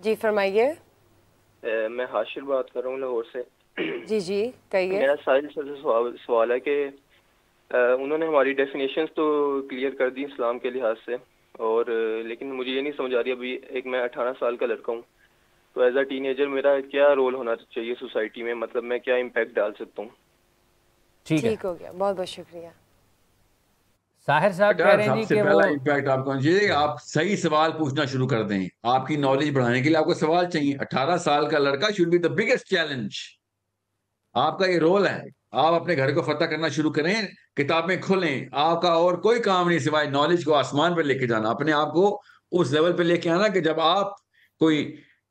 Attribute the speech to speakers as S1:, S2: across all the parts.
S1: جی فرمائیے.
S2: میں حاشر بات کر رہا ہوں لاہور سے.
S1: جی جی کہیے.
S2: میرا ساحل سر سے سوال ہے کہ انہوں نے ہماری ڈیفینیشنز تو کلیئر کر دی اسلام کے لحاظ سے، اور لیکن مجھے یہ نہیں سمجھ آ رہی ابھی. میں 18 سال کا لڑکا ہوں، تو ایز اے ٹین ایجر میرا کیا رول ہونا چاہیے سوسائٹی میں، مطلب میں کیا امپیکٹ ڈال سکتا ہوں؟
S1: ٹھیک ہو گیا، بہت بہت شکریہ.
S3: ساحر صاحب کہہ رہے ہیں
S4: سب
S3: جی
S4: سے
S3: کہ
S4: پہلا
S3: وہ
S4: امپیکٹ آپ کو چاہیے آپ صحیح سوال پوچھنا شروع کر دیں. آپ کی نالج بڑھانے کے لیے آپ کو سوال چاہیے. 18 سال کا لڑکا should be the biggest challenge. آپ کا یہ رول ہے. آپ اپنے گھر کو فتح کرنا شروع کریں، کتابیں کھولیں. آپ کا اور کوئی کام نہیں سوائے نالج کو آسمان پہ لے کے جانا، اپنے آپ کو اس لیول پہ لے کے آنا کہ جب آپ کوئی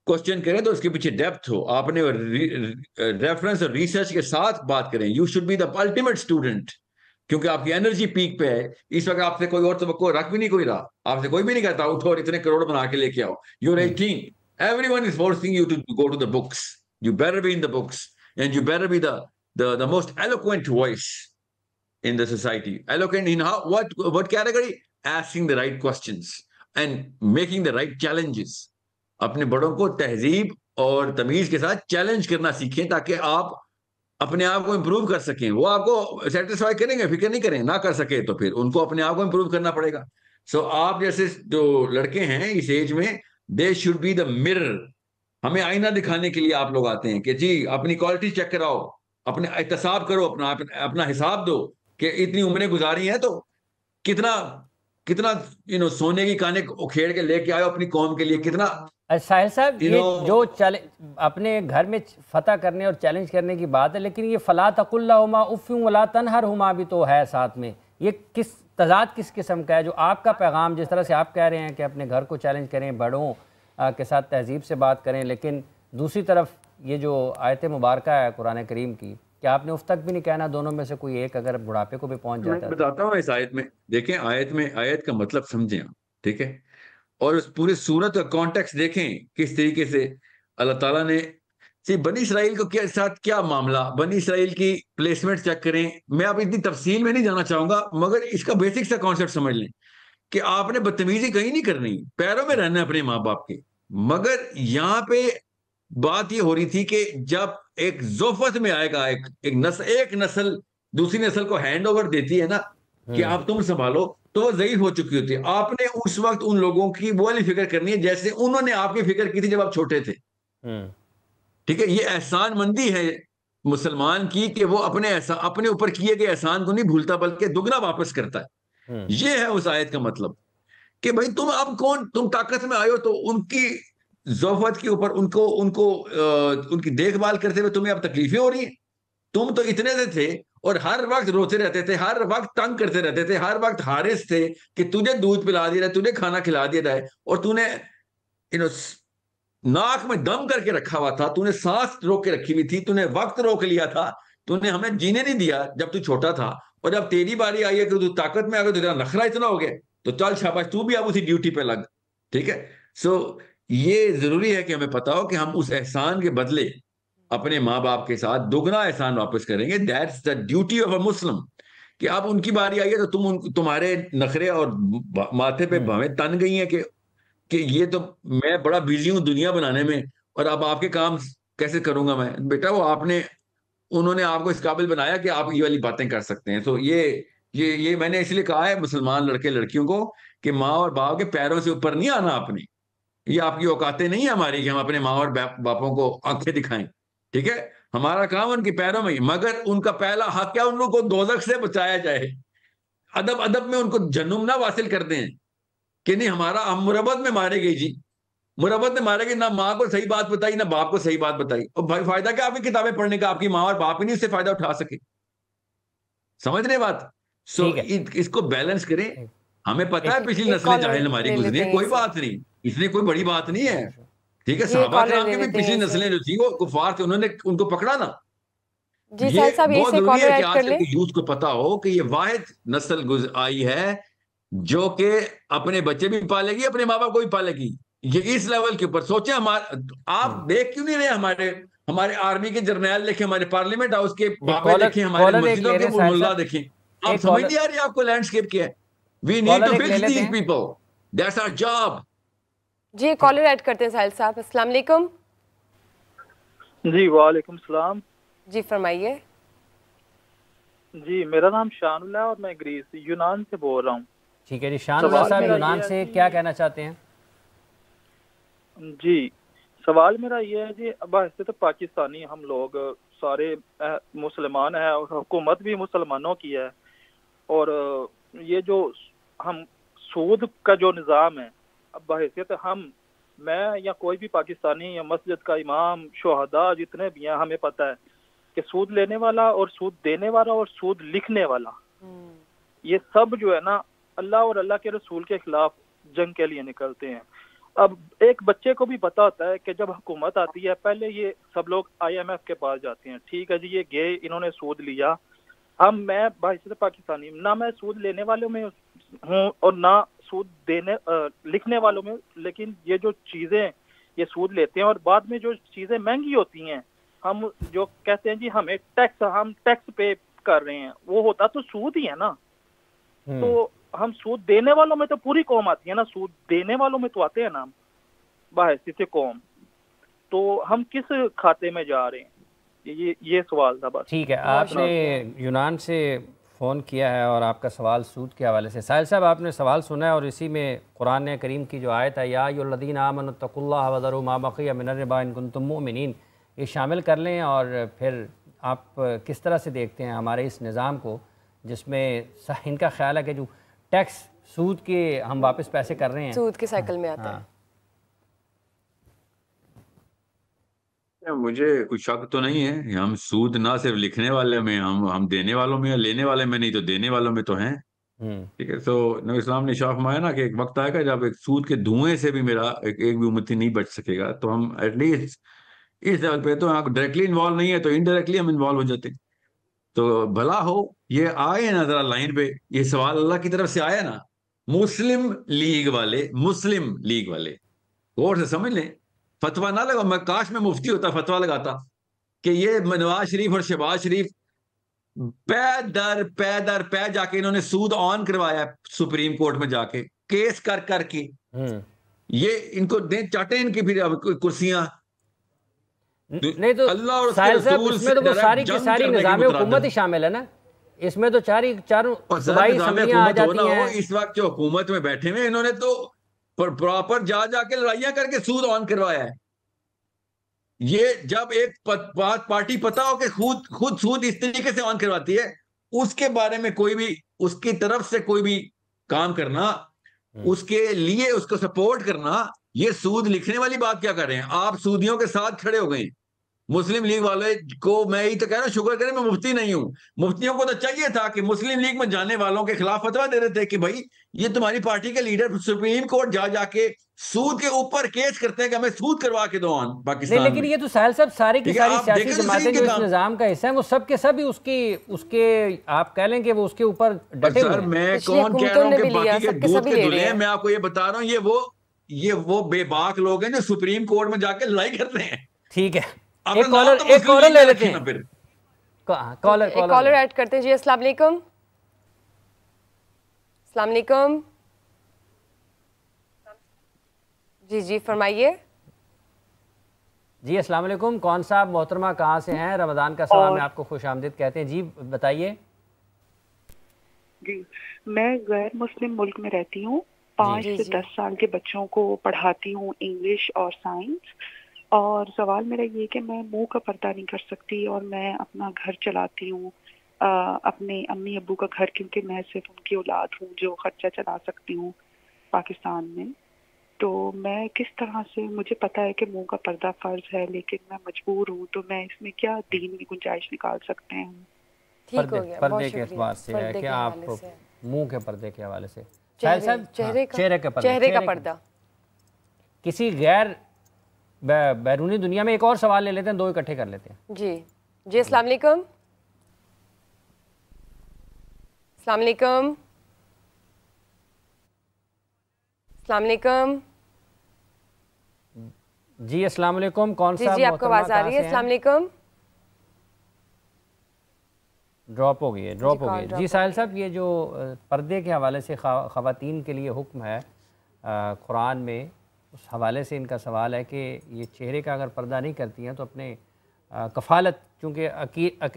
S4: کوشچن کریں تو اس کے پیچھے ڈیپتھ ہو. آپ نے ریفرنس اور ریسرچ کے ساتھ بات کریں. You should be the ultimate student, کیونکہ آپ کی انرجی پیک پہ ہے. اس وقت آپ سے کوئی اور توقع رکھ بھی نہیں کوئی رہا. آپ سے کوئی بھی نہیں کہتا اٹھو اور اتنے کروڑ بنا کے لے کے آؤ. You're 18. Everyone is forcing you to go to the books. You better be in the books. And you better be the most eloquent voice in the society. Eloquent in how, what category? Asking the right questions and making the right challenges. اپنے بڑوں کو تہذیب اور تمیز کے ساتھ challenge کرنا سیکھیں تاکہ آپ اپنے آپ کو امپروو کر سکیں. وہ آپ کو سیٹسفائی کریں گے، فکر نہیں کریں. نہ کر سکے تو پھر ان کو اپنے آپ کو امپروو کرنا پڑے گا. سو آپ جیسے جو لڑکے ہیں اس ایج میں، they should be the mirror. ہمیں آئینہ دکھانے کے لیے آپ لوگ آتے ہیں کہ جی اپنی کوالٹی چیک کراؤ، اپنے احتساب کرو، اپنا حساب دو کہ اتنی عمریں گزاری ہیں تو کتنا سونے کی کانے کھیڑ کے لے کے آئے اپنی قوم کے لیے. کتنا
S3: ساحل صاحب یہ جو اپنے گھر میں فتح کرنے اور چیلنج کرنے کی بات ہے، لیکن یہ فلا تقل لہما اف ولا تنہرہما بھی تو ہے ساتھ میں. یہ کس تضاد کس قسم کا ہے؟ جو آپ کا پیغام جس طرح سے آپ کہہ رہے ہیں کہ اپنے گھر کو چیلنج کریں، بڑوں کے ساتھ تہذیب سے بات کریں، لیکن دوسری طرف یہ جو آیت مبارکہ ہے قرآن کریم کی، کہ آپ نے اس تک بھی نہیں کہنا دونوں میں سے کوئی ایک اگر بڑھاپے کو بھی پہنچ جاتا ہے؟
S4: میں بتاتا ہوں اس آیت میں. دیکھیں آیت کا مطلب سمجھیں آپ، ٹھیک ہے، اور اس پورے سورت کا کانٹیکس دیکھیں کس طریقے سے اللہ تعالیٰ نے بنی اسرائیل کو ساتھ کیا معاملہ. بنی اسرائیل کی پلیسمنٹ چیک کریں. میں اب اتنی تفصیل میں نہیں جانا چاہوں گا، مگر اس کا بیسک سا کانسیپٹ سمجھ لیں کہ آپ نے بدتمیزی کہیں نہیں کرنی، پیروں میں رہنا اپنے ماں باپ کے. مگر یہاں پہ بات یہ ہو رہی تھی کہ جب ایک زوفت میں آئے گا، ایک نسل دوسری نسل کو ہینڈ اوور دیتی ہے نا کہ آپ تم سنبھالو، تو وہ ضعیف ہو چکی ہوتی ہے. آپ نے اس وقت ان لوگوں کی وہ والی فکر کرنی ہے جیسے انہوں نے آپ کی فکر کی تھی جب آپ چھوٹے تھے. ٹھیک ہے، یہ احسان مندی ہے مسلمان کی کہ وہ اپنے اوپر کیے گئے احسان کو نہیں بھولتا بلکہ دگنا واپس کرتا ہے. یہ ہے اس آیت کا مطلب کہ بھائی تم اب تم طاقت میں آئے ہو تو ان کی ضعفت کے اوپر ان کی دیکھ بھال کرتے ہوئے تمہیں اب تکلیفیں ہو رہی ہیں. تم تو اتنے سے تھے اور ہر وقت روتے رہتے تھے، ہر وقت تنگ کرتے رہتے تھے، ہر وقت حارس تھے کہ تجھے دودھ پلا دیا جائے، تجھے کھانا کھلا دیا جائے، اور تو نے ناک میں دم کر کے رکھا ہوا تھا، تو نے سانس روک کے رکھی ہوئی تھی، تو نے وقت روک لیا تھا، تو نے ہمیں جینے نہیں دیا جب تو چھوٹا تھا. اور جب تیری باری آئی ہے کہ تو طاقت میں آ گیا، تو تیرا نخرہ اتنا ہو گیا، تو چل شاباش تو بھی اب اسی ڈیوٹی پہ لگ. ٹھیک ہے، سو یہ ضروری ہے کہ ہمیں پتا ہو کہ ہم اس احسان کے بدلے اپنے ماں باپ کے ساتھ دگنا احسان واپس کریں گے. دیٹس دا ڈیوٹی آف اے مسلم. کہ اب ان کی باری آئی ہے تو تمہارے نخرے اور ماتھے پہ بھویں تن گئی ہیں کہ یہ تو میں بڑا بیزی ہوں دنیا بنانے میں، اور اب آپ کے کام کیسے کروں گا میں. بیٹا وہ انہوں نے آپ کو اس قابل بنایا کہ آپ یہ والی باتیں کر سکتے ہیں. تو یہ میں نے اس لیے کہا ہے مسلمان لڑکے لڑکیوں کو کہ ماں اور باپ کے پیروں سے اوپر نہیں آنا اپنی. یہ آپ کی اوقاتیں نہیں ہیں ہماری کہ ہم اپنے ماں اور باپوں کو آنکھیں دکھائیں. ٹھیک ہے، ہمارا کام ان کے پیروں میں ہی، مگر ان کا پہلا حق کیا، ان کو دوزخ سے بچایا جائے. ادب میں ان کو جہنم نہ واصل کر دیں کہ نہیں ہم مربت میں مارے گئی جی، مربت میں مارے گی، نہ ماں کو صحیح بات بتائی نہ باپ کو صحیح بات بتائی. اور بھائی فائدہ کیا آپ کی کتابیں پڑھنے کا، آپ کی ماں اور باپ ہی نہیں اس سے فائدہ اٹھا سکے. سمجھ رہے بات؟ سو اس کو بیلنس کریں. ہمیں پتہ ہے پچھلی نسلیں جاہل ہماری گزری ہیں، کوئی بات نہیں، اس لیے کوئی بڑی بات نہیں ہے. ٹھیک ہے، صحابہ کرام کی بھی پچھلی نسلیں جو تھی وہ کفار تھے، انہوں نے ان کو پکڑا نا. یہ بہت ضروری ہے کہ آج کل کے یوتھ کو پتا ہو کہ یہ واحد نسل آئی ہے جو کہ اپنے بچے بھی پالے گی، اپنے ماں باپ کو بھی پالے گی. یہ اس لیول کے اوپر سوچیں. آپ دیکھ کیوں نہیں رہے ہمارے آرمی کے جرنیل دیکھیں، ہمارے پارلیمنٹ ہاؤس کے بابے دیکھیں، ہمارے مسجدوں کے ملا دیکھیں. آپ سمجھ نہیں آ رہی آپ کو لینڈسکیپ کیا ہے. We need to fix these people, that's our job.
S1: جی کالر ایڈ کرتے ہیں ساحل صاحب. السلام علیکم.
S5: جی وعلیکم السلام.
S1: جی فرمائیے.
S5: جی میرا نام شان اللہ ہے اور میں گریس یونان سے بول رہا ہوں.
S3: ٹھیک ہے جی شان اللہ صاحب یونان سے کیا کہنا چاہتے ہیں؟
S5: جی سوال میرا یہ ہے جی، ویسے تو پاکستانی ہم لوگ سارے مسلمان ہیں اور حکومت بھی مسلمانوں کی ہے، اور یہ جو ہم سود کا جو نظام ہے، اب بحیثیت میں یا کوئی بھی پاکستانی یا مسجد کا امام شہداء جتنے بھی ہیں، ہمیں پتہ ہے کہ سود لینے والا اور سود دینے والا اور سود لکھنے والا یہ سب جو ہے نا اللہ اور اللہ کے رسول کے خلاف جنگ کے لیے نکلتے ہیں. اب ایک بچے کو بھی پتا ہوتا ہے کہ جب حکومت آتی ہے پہلے یہ سب لوگ IMF کے پاس جاتے ہیں، ٹھیک ہے جی یہ گئے انہوں نے سود لیا، میں بحیثیت پاکستانی نہ میں سود لینے والوں میں ہوں اور نہ سود لکھنے والوں میں، لیکن یہ جو چیزیں یہ سود لیتے ہیں اور بعد میں جو چیزیں مہنگی ہوتی ہیں ہم جو کہتے ہیں جی ہم ٹیکس پے کر رہے ہیں، وہ ہوتا تو سود ہی ہے نا. تو ہم سود دینے والوں میں تو پوری قوم آتی ہے نا، سود دینے والوں میں تو آتے ہیں نا بحیثیت قوم. تو ہم کس کھاتے میں جا رہے ہیں، یہ سوال تھا بس.
S3: ٹھیک ہے، آپ نے یونان سے فون کیا ہے اور آپ کا سوال سود کے حوالے سے. ساحل صاحب آپ نے سوال سنا ہے اور اسی میں قرآن کریم کی جو آیت ہے یا ایھا الذین آمنوا اتقوا اللہ وذروا ما بقی من الربا ان کنتم مؤمنین، یہ شامل کر لیں اور پھر آپ کس طرح سے دیکھتے ہیں ہمارے اس نظام کو جس میں ان کا خیال ہے کہ جو ٹیکس سود کے ہم واپس پیسے کر رہے ہیں،
S1: سود کے سائیکل میں آتا ہے.
S4: مجھے کوئی شک تو نہیں ہے، ہم سود نہ صرف لکھنے والے میں، ہم دینے والوں میں، لینے والے میں نہیں تو دینے والوں میں تو ہیں. ٹھیک ہے، تو نبی اسلام نے ارشاد فرمایا نا کہ ایک وقت آئے گا جب ایک سود کے دھوئیں سے بھی میرا ایک بھی امتی نہیں بچ سکے گا. تو ہم ایٹ لیسٹ اس لیول پہ تو ڈائریکٹلی انوالو نہیں ہے تو انڈائریکٹلی ہم انوالو ہو جاتے ہیں. تو بھلا ہو یہ آئے نا ذرا لائن پہ، یہ سوال اللہ کی طرف سے آیا نا، مسلم لیگ والے غور سے سمجھ لیں، فتویٰ نہ لگا. میں کاش میں مفتی ہوتا فتویٰ لگاتا کہ یہ نواز شریف اور شہباز شریف پے در پے جا کے انہوں نے سود آن کروایا سپریم کورٹ میں جا کے کیس کر کے، یہ ان کو دیں چاٹیں ان کی پھر کرسیاں.
S3: نہیں تو ساحل صاحب اس میں تو وہ ساری کی ساری نظام حکومت ہی شامل ہے نا، اس میں تو چاروں صوبائی اسمبلیاں آ جاتی ہیں.
S4: اس وقت جو حکومت میں بیٹھے ہوئے انہوں نے تو پراپر جا کے لڑائیاں کر کے سود آن کروایا ہے. یہ جب ایک پارٹی پتا ہو کہ خود سود اس طریقے سے آن کرواتی ہے، اس کے بارے میں کوئی بھی اس کی طرف سے کوئی بھی کام کرنا، اس کے لیے اس کو سپورٹ کرنا، یہ سود لکھنے والی بات کیا کر رہے ہیں آپ؟ سودیوں کے ساتھ کھڑے ہو گئے. مسلم لیگ والے کو میں یہی تو کہہ رہا ہوں، شکر کریں میں مفتی نہیں ہوں. مفتیوں کو تو چاہیے تھا کہ مسلم لیگ میں جانے والوں کے خلاف فتویٰ دے دیتے کہ بھائی یہ تمہاری پارٹی کے لیڈر سپریم کورٹ جا کے سود کے اوپر کیس کرتے ہیں کہ ہمیں سود کروا کے دو آن پاکستان میں.
S3: لیکن یہ تو ساحل صاحب ساری کی ساری سیاسی جماعتیں جو اس نظام کا حصہ ہیں وہ سب کے سب ہی اس کے آپ کہہ لیں کہ وہ اس کے اوپر ڈٹے ہوئے ہیں.
S4: میں کون کہہ رہا ہوں کہ باقی کے دودھ کے دلہے ہیں؟ میں آپ کو یہ بتا رہا ہوں یہ وہ بے باک لوگ ہیں جو سپریم کورٹ میں جا کے لڑائی کرتے ہیں.
S3: ٹھیک ہے، ایک کالر لے لیتے ہیں.
S1: کالر ایڈ کرتے ہیں. جی السلام علیکم. السلام علیکم. جی فرمائیے.
S3: جی السلام علیکم. کون صاحب محترمہ کہاں سے ہیں؟ رمضان کا سلام میں آپ کو خوش آمدید کہتے ہیں. جی بتائیے.
S6: جی میں غیر مسلم ملک میں رہتی ہوں. 5 سے 10 سال کے بچوں کو پڑھاتی ہوں انگلش اور سائنس. اور سوال میرا یہ کہ میں منہ کا پردہ نہیں کر سکتی اور میں اپنا گھر چلاتی ہوں، اپنے امی ابو کا گھر، کیونکہ میں صرف ان کی اولاد ہوں جو خرچہ چلا سکتی ہوں پاکستان میں. تو میں کس طرح سے، مجھے پتا ہے کہ منہ کا پردہ فرض ہے لیکن میں مجبور ہوں، تو میں اس میں کیا دین کی گنجائش نکال سکتے ہیں؟
S3: پردے کے اعتبار سے ہے کہ آپ منہ کے پردے کے حوالے سے
S1: چہرے کا پردہ
S3: کسی غیر بیرونی دنیا میں. ایک اور سوال لے لیتے ہیں، 2 اکٹھے کر لیتے ہیں.
S1: جی السلام علیکم. السلام علیکم. السلام علیکم.
S3: جی السلام علیکم. کون سا؟
S1: جی آپ کو آواز آ رہی ہے؟ السلام علیکم.
S3: ڈراپ ہو گئی ہے. جی ساحل صاحب یہ جو پردے کے حوالے سے خواتین کے لیے حکم ہے قرآن میں اس حوالے سے ان کا سوال ہے کہ یہ چہرے کا اگر پردہ نہیں کرتی ہیں تو اپنے کفالت، چونکہ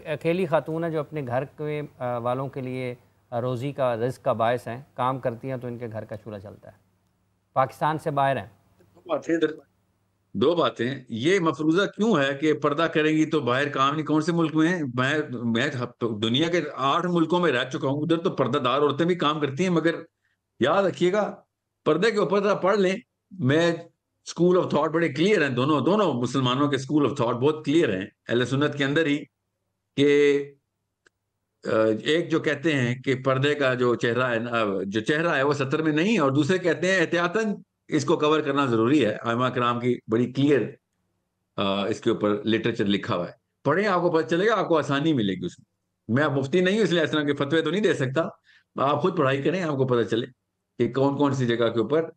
S3: اکیلی خاتون ہیں جو اپنے گھر کے والوں کے لیے روزی کا رزق کا باعث ہیں، کام کرتی ہیں تو ان کے گھر کا چولہا چلتا ہے، پاکستان سے باہر ہیں۔
S4: دو باتیں، یہ مفروضہ کیوں ہے کہ پردہ کریں گی تو باہر کام نہیں؟ کون سے ملک میں ہیں؟ میں دنیا کے 8 ملکوں میں رہ چکا ہوں، ادھر تو پردہ دار عورتیں بھی کام کرتی ہیں، مگر یاد رکھیے گا پردے کے اوپر ذرا پڑھ لیں۔ میں اسکول آف تھاٹ بڑے کلیئر ہیں، دونوں مسلمانوں کے اسکول آف تھاٹ بہت کلیئر ہیں اہل سنت کے اندر ہی، کہ ایک جو کہتے ہیں کہ پردے کا جو چہرہ ہے وہ 70 میں نہیں، اور دوسرے کہتے ہیں احتیاطاً اس کو کور کرنا ضروری ہے۔ ائمہ کرام کی بڑی کلیئر اس کے اوپر لٹریچر لکھا ہوا ہے، پڑھیں آپ کو پتہ چلے گا، آپ کو آسانی ملے گی اس میں۔ میں مفتی نہیں ہوں اس لیے اس طرح کے فتوے تو نہیں دے سکتا، آپ خود پڑھائی کریں، آپ کو پتہ چلے کہ کون کون سی جگہ کے اوپر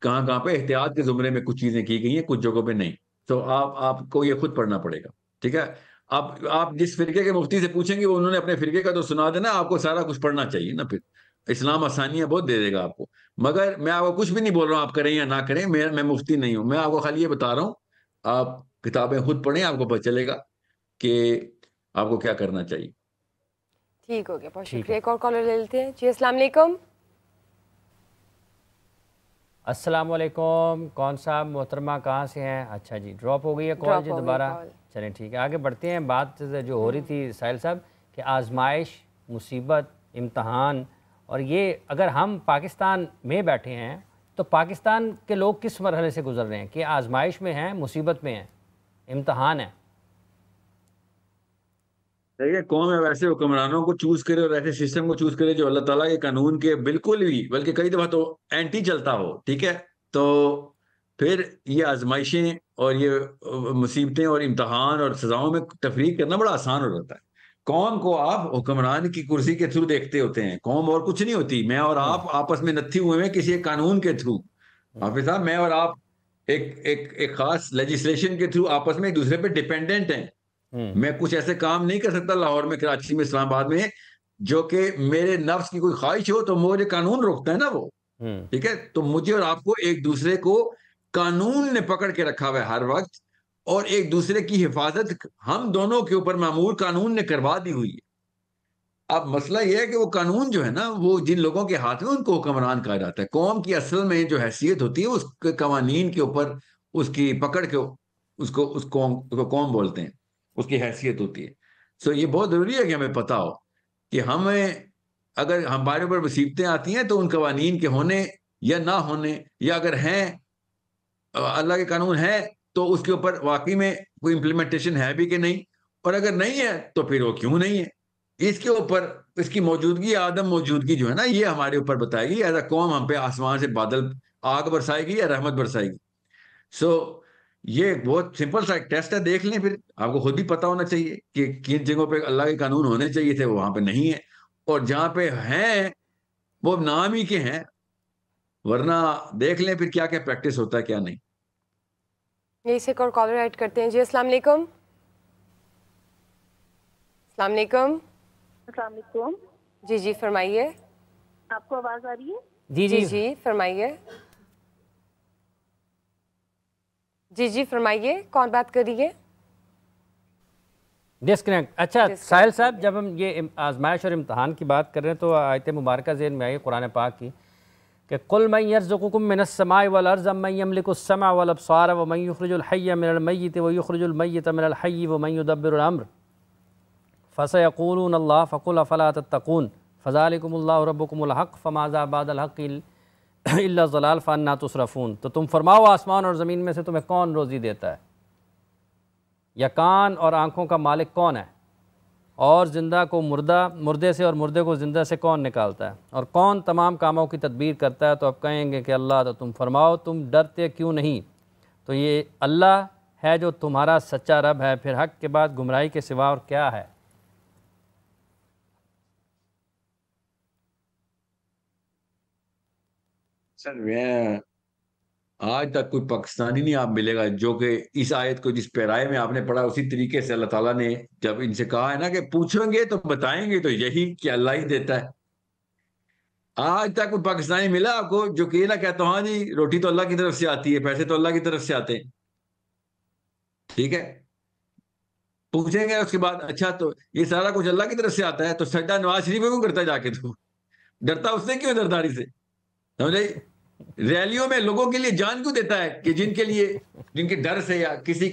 S4: کہاں پہ احتیاط کے زمرے میں کچھ چیزیں کی گئی ہیں، کچھ جگہوں پہ نہیں۔ تو آپ کو یہ خود پڑھنا پڑے گا، ٹھیک ہے؟ آپ جس فرقے کے مفتی سے پوچھیں گے انہوں نے اپنے فرقے کا تو سنا دینا، آپ کو سارا کچھ پڑھنا چاہیے نا، پھر اسلام آسانیاں بہت دے دے گا آپ کو۔ مگر میں آپ کو کچھ بھی نہیں بول رہا ہوں آپ کریں یا نہ کریں، میں مفتی نہیں ہوں، میں آپ کو خالی یہ بتا رہا ہوں، آپ کتابیں خود پڑھیں، آپ کو پتہ چلے گا کہ آپ کو کیا کرنا چاہیے۔
S1: ٹھیک ہو گیا، بہت شکریہ۔ ایک اور کالر لے لیتے ہیں۔ جی السلام علیکم۔
S3: السلام علیکم، کون صاحب محترمہ کہاں سے ہیں؟ اچھا جی ڈراپ ہو گئی ہے کال جی دوبارہ، چلیں ٹھیک ہے آگے بڑھتے ہیں۔ بات جو ہو رہی تھی ساحل صاحب کہ آزمائش، مصیبت، امتحان، اور یہ اگر ہم پاکستان میں بیٹھے ہیں تو پاکستان کے لوگ کس مرحلے سے گزر رہے ہیں کہ آزمائش میں ہیں، مصیبت میں ہیں، امتحان ہے؟
S4: دیکھیں قوم ویسے حکمرانوں کو چوز کرے اور ایسے سسٹم کو چوز کرے جو اللہ تعالیٰ کے قانون کے بالکل بھی بلکہ کئی دفعہ تو اینٹی چلتا ہو، ٹھیک ہے، تو پھر یہ آزمائشیں اور یہ مصیبتیں اور امتحان اور سزاؤں میں تفریق کرنا بڑا آسان ہو جاتا ہے۔ قوم کو آپ حکمران کی کرسی کے تھرو دیکھتے ہوتے ہیں، قوم اور کچھ نہیں ہوتی۔ میں اور آپ آپس میں نتھی ہوئے ہیں کسی ایک قانون کے تھرو، حافظ صاحب، میں اور آپ ایک خاص لیجسلیشن کے تھرو آپس میں ایک دوسرے پہ ڈیپینڈنٹ ہیں۔ میں کچھ ایسے کام نہیں کر سکتا لاہور میں، کراچی میں، اسلام آباد میں، جو کہ میرے نفس کی کوئی خواہش ہو تو مجھے قانون روکتا ہے نا وہ، ٹھیک ہے؟ تو مجھے اور آپ کو ایک دوسرے کو قانون نے پکڑ کے رکھا ہوا ہے ہر وقت، اور ایک دوسرے کی حفاظت ہم دونوں کے اوپر معمور قانون نے کروا دی ہوئی ہے۔ اب مسئلہ یہ ہے کہ وہ قانون جو ہے نا، وہ جن لوگوں کے ہاتھ میں ان کو حکمران کہا جاتا ہے۔ قوم کی اصل میں جو حیثیت ہوتی ہے اس کے قوانین کے اوپر، اس کی پکڑ کے اس کو قوم بولتے ہیں، اس کی حیثیت ہوتی ہے۔ سو یہ بہت ضروری ہے کہ ہمیں پتہ ہو کہ ہمیں اگر ہمارے اوپر مصیبتیں آتی ہیں تو ان قوانین کے ہونے یا نہ ہونے، یا اگر ہیں اللہ کے قانون ہے تو اس کے اوپر واقعی میں کوئی امپلیمنٹیشن ہے بھی کہ نہیں، اور اگر نہیں ہے تو پھر وہ کیوں نہیں ہے، اس کے اوپر اس کی موجودگی عدم موجودگی جو ہے نا یہ ہمارے اوپر بتائے گی۔ ایز اے قوم ہم پہ آسمان سے بادل آگ برسائے گی یا رحمت برسائے گی۔ سو یہ بہت سمپل سا ایک ٹیسٹ ہے، دیکھ لیں، پھر آپ کو خود بھی پتہ ہونا چاہیے کہ کن جگہوں پہ اللہ کے قانون ہونے چاہیے تھے وہ وہاں پہ نہیں ہے، اور جہاں پہ ہیں وہ نام ہی کے ہیں، ورنہ دیکھ لیں پھر کیا کیا پریکٹس ہوتا ہے کیا نہیں۔
S1: یہی سے ایک اور کالر ایڈ کرتے ہیں۔ جی السلام علیکم۔ السلام علیکم۔
S7: السلام علیکم۔
S1: جی جی فرمائیے۔
S7: آپ کو آواز آ رہی ہے؟
S3: جی جی
S1: جی فرمائیے۔ جی جی فرمائیے، کون بات کر رہی ہے؟
S3: ڈسکنیکٹ۔ اچھا ساحل صاحب، جب ہم یہ آزمائش اور امتحان کی بات کر رہے ہیں تو آیت مبارکہ ذہن میں آئی قرآن پاک کی کہ قُلْ مَن يَرْزُقُكُم مِّنَ السَّمَاءِ وَالْأَرْضِ أَمَّن يَمْلِكُ السَّمْعَ وَالْأَبْصَارَ وَمَن يُخْرِجُ الْحَيَّ مِنَ الْمَيِّتِ وَيُخْرِجُ الْمَيِّتَ مِنَ الْحَيِّ وَمَن يُدَبِّرُ الْأَمْرَ فَسَيَقُولُونَ اللَّهُ فَقُلْ أَفَلَا تَتَّقُونَ فَذَلِكُمُ اللَّهُ رَبُّكُمُ الْحَقُّ فَمَاذَا بَعْدَ الْحَقِّ إِلَّا الضَّلَالُ فَأَنَّىٰ تُصْرَفُونَ۔ تو تم فرماؤ آسمان اور زمین میں سے تمہیں کون روزی دیتا ہے، یا کان اور آنکھوں کا مالک کون ہے، اور زندہ کو مردے سے اور مردے کو زندہ سے کون نکالتا ہے، اور کون تمام کاموں کی تدبیر کرتا ہے؟ تو اب کہیں گے کہ اللہ، تو تم فرماؤ تم ڈرتے کیوں نہیں؟ تو یہ اللہ ہے جو تمہارا سچا رب ہے، پھر حق کے بعد گمراہی کے سوا اور کیا ہے؟
S4: سر میں آج تک کوئی پاکستانی نہیں آپ ملے گا جو کہ اس آیت کو جس پیرائے میں آپ نے پڑھا اسی طریقے سے اللہ تعالیٰ نے جب ان سے کہا ہے نا کہ پوچھیں گے تو بتائیں گے تو یہی کہ اللہ ہی دیتا ہے، آج تک کوئی پاکستانی ملا آپ کو جو کہ یہ نہ کہتا ہاں جی روٹی تو اللہ کی طرف سے آتی ہے, پیسے تو اللہ کی طرف سے آتے ہیں, ٹھیک ہے. پوچھیں گے اس کے بعد اچھا تو یہ سارا کچھ اللہ کی طرف سے آتا ہے تو سجدہ نواز شریف میں کیوں کرتا جا کے, تو ڈرتا اس سے کیوں درداری سے, سمجھے. ریلیوں میں لوگوں کے لیے جان کیوں دیتا ہے کہ جن کے ڈر سے یا کسی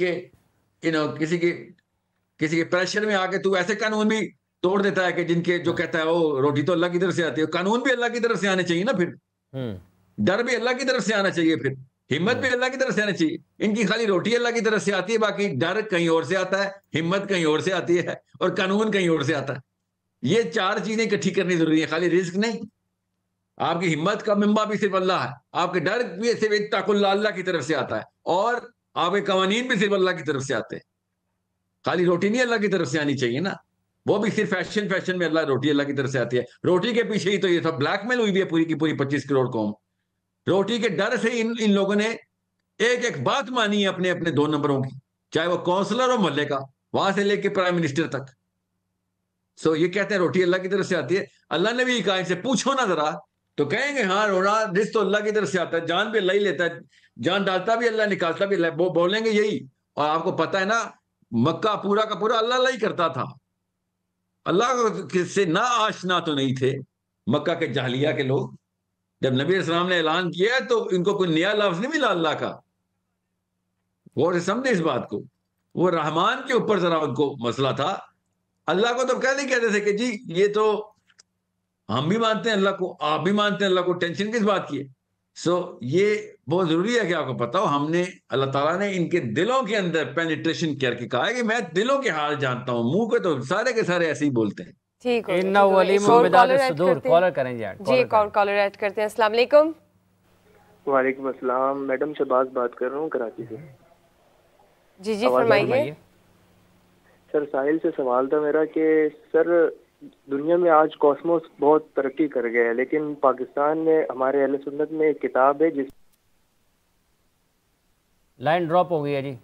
S4: کے پریشر میں آ کے تو ایسے قانون بھی توڑ دیتا ہے کہ جن کے جو کہتا ہے وہ روٹی تو اللہ کی طرف سے آتی ہے. قانون بھی اللہ کی طرف سے آنے چاہیے نا, پھر ڈر بھی اللہ کی طرف سے آنا چاہیے, پھر ہمت بھی اللہ کی طرف سے آنا چاہیے. ان کی خالی روٹی اللہ کی طرف سے آتی ہے, باقی ڈر کہیں اور سے آتا ہے, ہمت کہیں اور سے آتی ہے, اور قانون کہیں اور سے آتا ہے. یہ چار چیزیں اکٹھی کرنی ضروری ہے, خالی رزق نہیں. آپ کی ہمت کا منبع بھی صرف اللہ ہے, آپ کے ڈر بھی صرف اتقوا اللہ اللہ کی طرف سے آتا ہے, اور آپ کے قوانین بھی صرف اللہ کی طرف سے آتے ہیں. خالی روٹی نہیں اللہ کی طرف سے آنی چاہیے نا, وہ بھی صرف فیشن میں اللہ روٹی اللہ کی طرف سے آتی ہے. روٹی کے پیچھے ہی تو یہ سب بلیک میل ہوئی بھی ہے پوری کی پوری 25 کروڑ قوم. روٹی کے ڈر سے ان لوگوں نے ایک بات مانی ہے اپنے 2 نمبروں کی, چاہے وہ کونسلر ہو محلے کا, وہاں سے لے کے پرائم منسٹر تک. یہ کہتے ہیں روٹی اللہ کی طرف سے آتی ہے. اللہ نے بھی کہا ان سے پوچھو نا ذرا, تو کہیں گے ہاں رونا رزق تو اللہ کی طرف سے آتا ہے, جان بھی اللہ ہی لیتا ہے, جان ڈالتا بھی اللہ, نکالتا بھی اللہ. وہ بولیں گے یہی. اور آپ کو پتا ہے نا مکہ پورا کا پورا اللہ ہی کرتا تھا. اللہ سے نہ آشنا تو نہیں تھے مکہ کے جاہلیہ کے لوگ. جب نبی علیہ السلام نے اعلان کیا تو ان کو کوئی نیا لفظ نہیں ملا اللہ کا. غور سے سمجھے اس بات کو. وہ رحمان کے اوپر ذرا ان کو مسئلہ تھا. اللہ کو تو کہتے کہتے تھے کہ جی یہ تو ہم بھی مانتے ہیں اللہ کو, آپ بھی مانتے ہیں اللہ کو, ٹینشن کس بات کی ہے. یہ بہت ضروری ہے کہ آپ کو پتا ہو, ہم نے اللہ تعالیٰ نے ان کے دلوں کے اندر پینیٹریشن کر کے کہا ہے کہ میں دلوں کے حال جانتا ہوں. منہ کے تو سارے کے سارے ایسے ہی بولتے ہیں.
S1: ٹھیک
S3: ہے, کالر کریں
S1: جی, ایک اور کالر ایڈ کرتے ہیں. السلام علیکم.
S2: وعلیکم السلام, میڈم شہباز بات کر رہا ہوں کراچی سے.
S1: جی فرمائیے.
S2: سر ساحل سے سوال تھا میرا کہ سر دنیا میں آج کاسموس بہت ترقی کر گیا ہے, لیکن پاکستان میں ہمارے اہل سنت میں ایک کتاب ہے جس
S3: لائن ڈراپ ہو گئی ہے جی.